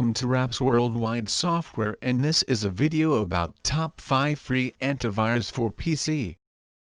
Welcome to RapzWorldWide software, and this is a video about top 5 free antivirus for PC.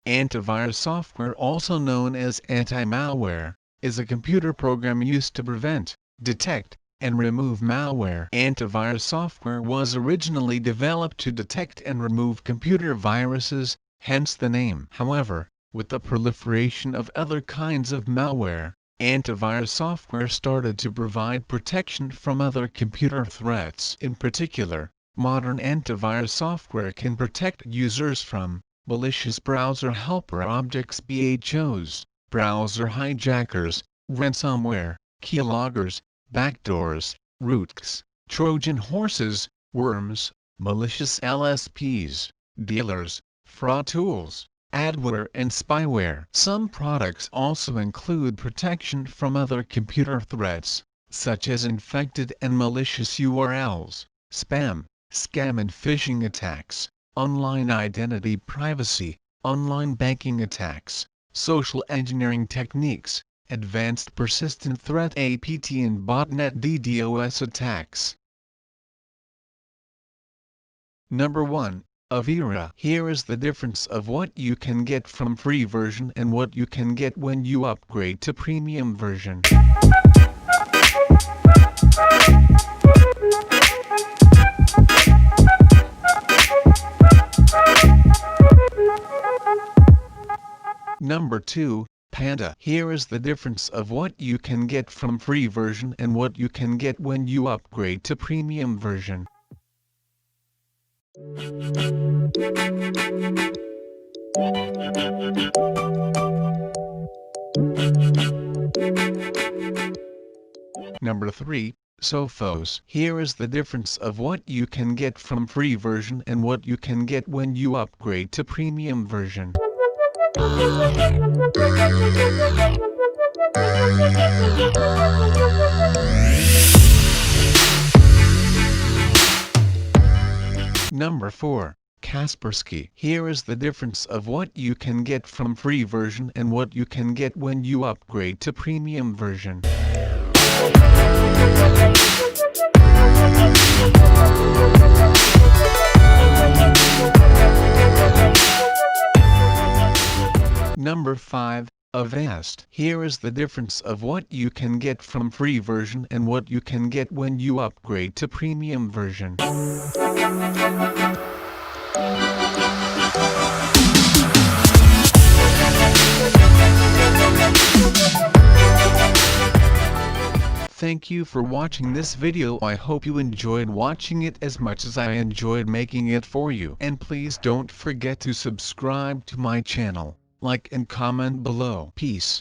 Antivirus software, also known as anti-malware, is a computer program used to prevent, detect, and remove malware. Antivirus software was originally developed to detect and remove computer viruses, hence the name. However, with the proliferation of other kinds of malware, antivirus software started to provide protection from other computer threats. In particular, modern antivirus software can protect users from malicious browser helper objects (BHOs), browser hijackers, ransomware, keyloggers, backdoors, rootkits, Trojan horses, worms, malicious LSPs, dealers, fraud tools, adware and spyware. Some products also include protection from other computer threats, such as infected and malicious URLs, spam, scam and phishing attacks, online identity privacy, online banking attacks, social engineering techniques, advanced persistent threat APT and botnet DDoS attacks. Number 1. Avira. Here is the difference of what you can get from free version and what you can get when you upgrade to premium version. Number 2. Panda. Here is the difference of what you can get from free version and what you can get when you upgrade to premium version. Number 3. Sophos. Here is the difference of what you can get from free version and what you can get when you upgrade to premium version. Number 4. Kaspersky. Here is the difference of what you can get from free version and what you can get when you upgrade to premium version. Number 5. Avast. Here is the difference of what you can get from free version and what you can get when you upgrade to premium version. Thank you for watching this video. I hope you enjoyed watching it as much as I enjoyed making it for you. And please don't forget to subscribe to my channel, like and comment below. Peace.